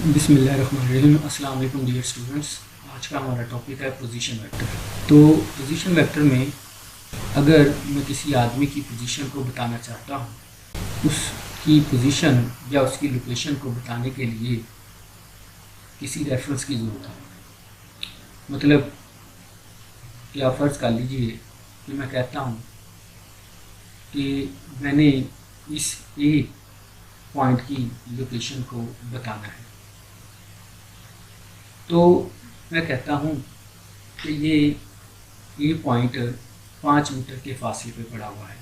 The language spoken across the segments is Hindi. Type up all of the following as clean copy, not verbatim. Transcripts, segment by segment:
बिस्मिल्लाहिर्रहमानिर्रहीम। अस्सलाम वालेकुम डियर स्टूडेंट्स। आज का हमारा टॉपिक है पोजीशन वेक्टर। तो पोजीशन वेक्टर में अगर मैं किसी आदमी की पोजीशन को बताना चाहता हूँ, उसकी पोजीशन या उसकी लोकेशन को बताने के लिए किसी रेफरेंस की ज़रूरत है। मतलब कि आप फ़र्ज़ कर लीजिए कि मैं कहता हूँ कि मैंने इस ए पॉइंट की लोकेशन को बताना है, तो मैं कहता हूँ कि ये पॉइंट 5 मीटर के फासले पे पड़ा हुआ है।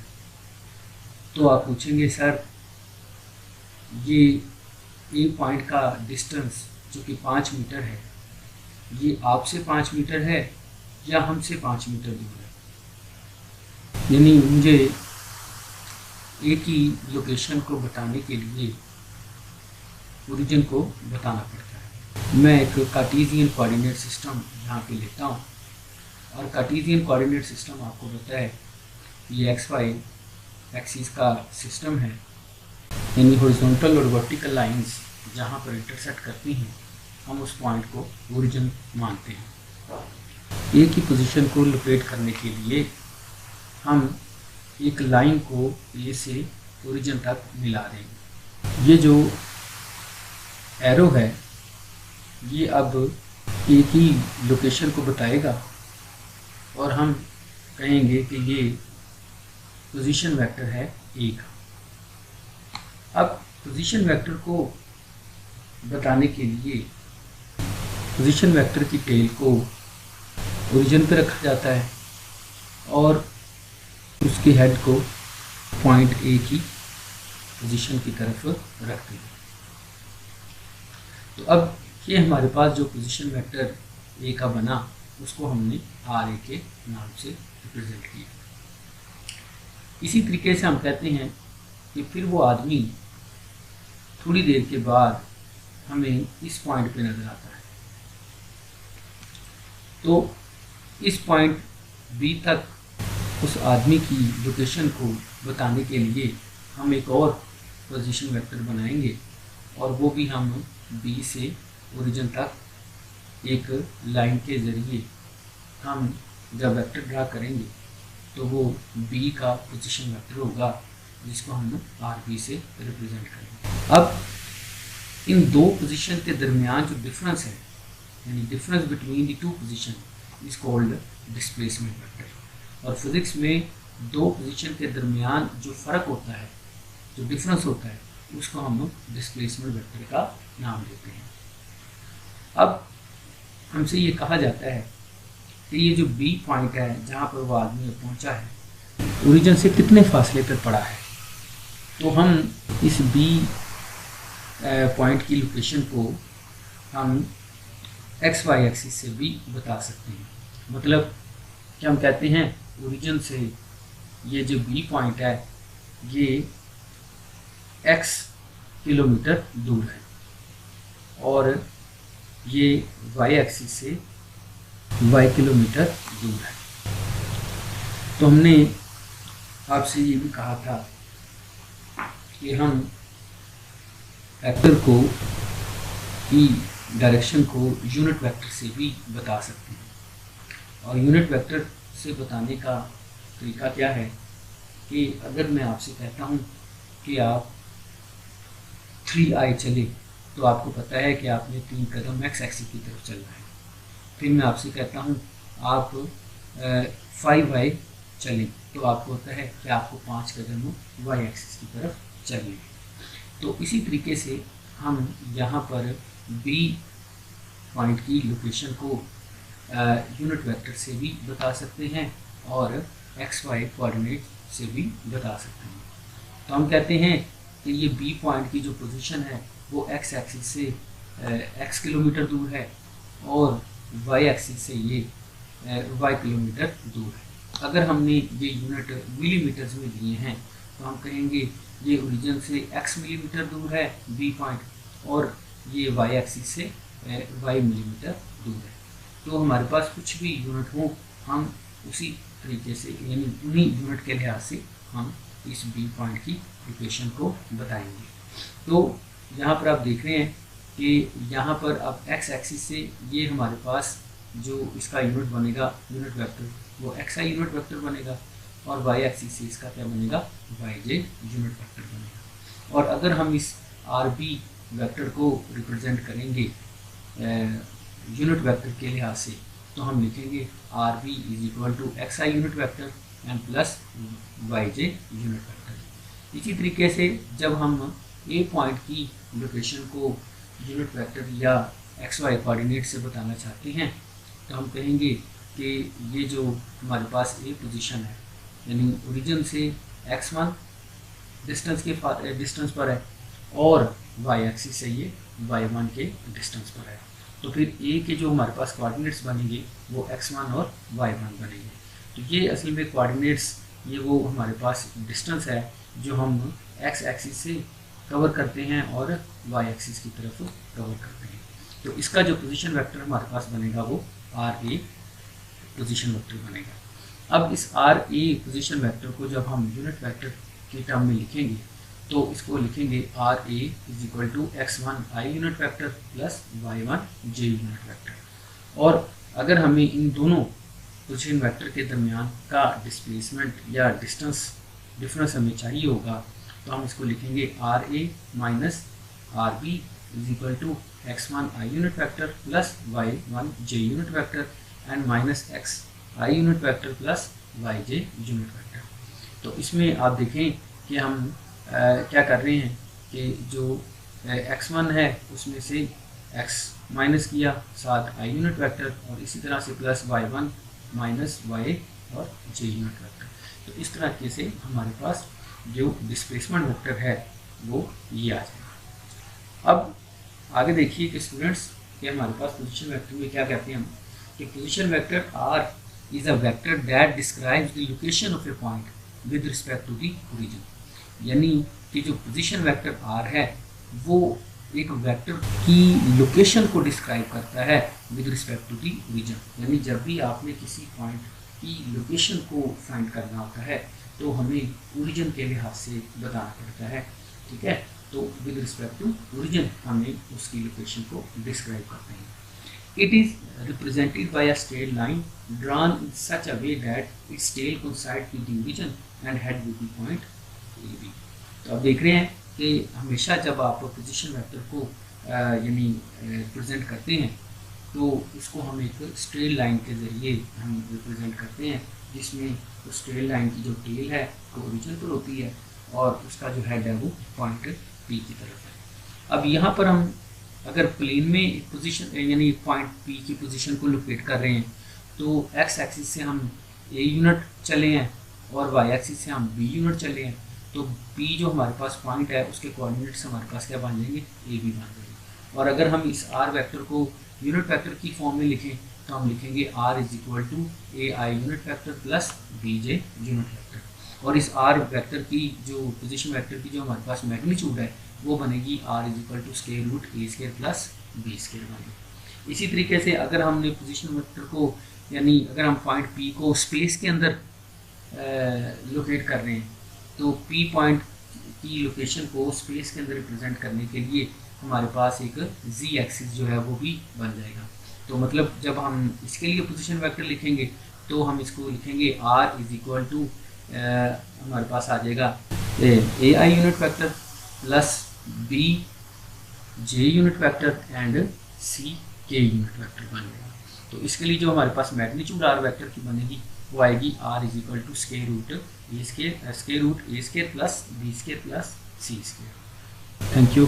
तो आप पूछेंगे सर ये ए पॉइंट का डिस्टेंस जो कि 5 मीटर है, ये आपसे 5 मीटर है या हमसे 5 मीटर दूर है। यानी मुझे ए की लोकेशन को बताने के लिए ओरिजिन को बताना पड़ता है। मैं एक कार्टेशियन कोऑर्डिनेट सिस्टम यहाँ पे लेता हूँ, और कार्टेशियन कोऑर्डिनेट सिस्टम आपको पता है ये एक्स वाई एक्सिस का सिस्टम है, यानी हॉरिजॉन्टल और वर्टिकल लाइंस जहाँ पर इंटरसेक्ट करती हैं हम उस पॉइंट को ओरिजिन मानते हैं। ए की पोजीशन को लोकेट करने के लिए हम एक लाइन को ए से ओरिजिन तक मिला देंगे। ये जो एरो है ये अब ए की लोकेशन को बताएगा और हम कहेंगे कि ये पोजीशन वेक्टर है ए का। अब पोजीशन वेक्टर को बताने के लिए पोजीशन वेक्टर की टेल को ओरिजिन पे रखा जाता है और उसके हेड को पॉइंट ए की पोजीशन की तरफ रखते हैं। तो अब ये हमारे पास जो पोजीशन वेक्टर ए का बना उसको हमने आर ए के नाम से रिप्रेजेंट किया। इसी तरीके से हम कहते हैं कि फिर वो आदमी थोड़ी देर के बाद हमें इस पॉइंट पे नज़र आता है, तो इस पॉइंट बी तक उस आदमी की लोकेशन को बताने के लिए हम एक और पोजीशन वेक्टर बनाएंगे, और वो भी हम बी से ओरिजिन तक एक लाइन के ज़रिए हम जब वेक्टर ड्रा करेंगे तो वो बी का पोजीशन वेक्टर होगा जिसको हम आर बी से रिप्रेजेंट करेंगे। अब इन दो पोजीशन के दरमियान जो डिफरेंस है, यानी difference between the two position is called displacement vector. और फिजिक्स में दो पोजीशन के दरमियान जो फ़र्क होता है, जो डिफरेंस होता है, उसको हम डिस्प्लेसमेंट वेक्टर का नाम देते हैं। अब हमसे ये कहा जाता है कि ये जो बी पॉइंट है जहाँ पर वो आदमी पहुँचा है, ओरिजिन से कितने फासले पर पड़ा है। तो हम इस बी पॉइंट की लोकेशन को हम एक्स वाई एक्सिस से भी बता सकते हैं। मतलब कि हम कहते हैं ओरिजिन से ये जो बी पॉइंट है ये x किलोमीटर दूर है, और ये y एक्सिस से y किलोमीटर दूर है। तो हमने आपसे ये भी कहा था कि हम वेक्टर को की डायरेक्शन को यूनिट वेक्टर से भी बता सकते हैं। और यूनिट वेक्टर से बताने का तरीका क्या है कि अगर मैं आपसे कहता हूँ कि आप 3i चले, तो आपको पता है कि आपने 3 कदम एक्स एक्सिस की तरफ चलना है। फिर मैं आपसे कहता हूँ आप 5i चलें, तो आपको होता है कि आपको 5 कदम वाई एक्सिस की तरफ चलने हैं। तो इसी तरीके से हम यहाँ पर बी पॉइंट की लोकेशन को यूनिट वेक्टर से भी बता सकते हैं और एक्स वाई कोऑर्डिनेट से भी बता सकते हैं। तो हम कहते हैं कि ये बी पॉइंट की जो पोजीशन है वो एक्स एक्सिस से एक्स किलोमीटर दूर है और वाई एक्सिस से ये वाई किलोमीटर दूर है। अगर हमने ये यूनिट मिलीमीटर्स में लिए हैं तो हम कहेंगे ये ओरिजिन से x मिलीमीटर दूर है बी पॉइंट, और ये y एक्सिस से y मिलीमीटर दूर है। तो हमारे पास कुछ भी यूनिट हो हम उसी तरीके से, यानी उन्हीं यूनिट के लिहाज से हम इस बी पॉइंट की लोकेशन को बताएंगे। तो यहाँ पर आप देख रहे हैं कि यहाँ पर अब एक्स एक्सिस से ये हमारे पास जो इसका यूनिट बनेगा यूनिट वेक्टर वो एक्स आई यूनिट वेक्टर बनेगा, और वाई एक्सिस से इसका क्या बनेगा वाई जे यूनिट वेक्टर बनेगा। और अगर हम इस आर बी वेक्टर को रिप्रेजेंट करेंगे यूनिट वेक्टर के लिहाज से, तो हम लिखेंगे R B is equal to X I unit vector and plus Y J unit vector. इसी तरीके से जब हम ए पॉइंट की लोकेशन को यूनिट वेक्टर या एक्स वाई कोऑर्डिनेट से बताना चाहते हैं, तो हम कहेंगे कि ये जो हमारे पास ए पोजीशन है यानी ओरिजिन से x1 डिस्टेंस पर है और y एक्सिस से ये y1 के डिस्टेंस पर है, तो फिर ए के जो हमारे पास कोऑर्डिनेट्स बनेंगे वो x1 और y1 बनेंगे। तो ये असल में कोऑर्डिनेट्स ये वो हमारे पास डिस्टेंस है जो हम x एक्सिस से कवर करते हैं और y एक्सिस की तरफ कवर करते हैं। तो इसका जो पोजीशन वेक्टर हमारे पास बनेगा वो आर ए पोजीशन वेक्टर बनेगा। अब इस आर ए पोजीशन वेक्टर को जब हम यूनिट वेक्टर की टर्म में लिखेंगे तो इसको लिखेंगे R A is equal to x1 I unit vector plus y1 J unit vector. और अगर हमें इन दोनों पोजीशन वेक्टर के दरमियान का डिस्प्लेसमेंट या डिफरेंस हमें चाहिए होगा, तो हम इसको लिखेंगे R A minus R B is equal to x1 I unit vector plus y1 J unit vector and minus x I unit vector plus Y J unit vector. तो इसमें आप देखें कि हम क्या कर रहे हैं कि जो x1 है उसमें से x माइनस किया साथ आई यूनिट वेक्टर और इसी तरह से प्लस y1 माइनस y और जे यूनिट वेक्टर। तो इस तरह से हमारे पास जो डिस्प्लेसमेंट वेक्टर है वो ये आ जाएगा। अब आगे देखिए कि स्टूडेंट्स कि हमारे पास पोजीशन वेक्टर में क्या कहते हैं हम कि position vector R is a vector that describes the location of a point with respect to the origin। यानी कि जो पोजीशन वेक्टर r है वो एक वेक्टर की लोकेशन को डिस्क्राइब करता है with respect to the origin. यानी जब भी आपने किसी पॉइंट की लोकेशन को फाइंड करना होता है तो हमें ओरिजिन के लिहाज से बताना पड़ता है, ठीक है। तो विद रिस्पेक्ट टू ओरिजिन हमें उसकी लोकेशन को डिस्क्राइब करते हैं। It is represented by a straight line drawn in such a way that its tail coincides with the origin and head with the point AB। तो आप देख रहे हैं कि हमेशा जब आप पोजीशन वेक्टर को यानी रिप्रेजेंट करते हैं तो इसको हम एक स्ट्रेट लाइन के ज़रिए हम रिप्रेजेंट करते हैं, जिसमें उस स्ट्रेट लाइन की जो टेल है वो ओरिजिन पर होती है और उसका जो हेड है वो पॉइंट P की तरफ है। अब यहाँ पर हम अगर प्लेन में पोजीशन यानी पॉइंट P की पोजीशन को लोकेट कर रहे हैं तो x एक्सिस से हम a यूनिट चले हैं और y एक्सिस से हम b यूनिट चले हैं, तो P जो हमारे पास पॉइंट है उसके कोऑर्डिनेट्स हमारे पास क्या बन जाएंगे a b बन जाएंगे। और अगर हम इस r वेक्टर को यूनिट वेक्टर की फॉर्म में लिखें तो हम लिखेंगे r is equal to a i unit vector plus b j unit vector. और इस r वेक्टर की जो पोजीशन वेक्टर की जो हमारे पास मैग्नीट्यूड है वो बनेगी r is equal to square root a square plus b square बनेगी। इसी तरीके से अगर हमने पोजीशन वेक्टर को यानी अगर हम पॉइंट P को स्पेस के अंदर लोकेट कर रहे हैं तो P पॉइंट की लोकेशन को स्पेस के अंदर रिप्रेजेंट करने के लिए हमारे पास एक z एक्सिस जो है वो भी बन जाएगा। तो मतलब जब हम इसके लिए पोजीशन वेक्टर लिखेंगे तो हम इसको लिखेंगे r इज इक्वल टू हमारे पास आ जाएगा a i unit vector plus b j unit vector and c k unit vector बन जाएगा। तो इसके लिए जो हमारे पास मैग्नीट्यूड r वेक्टर की बनेगी वो आएगी r is equal to square root a square plus b square plus c square. Thank you.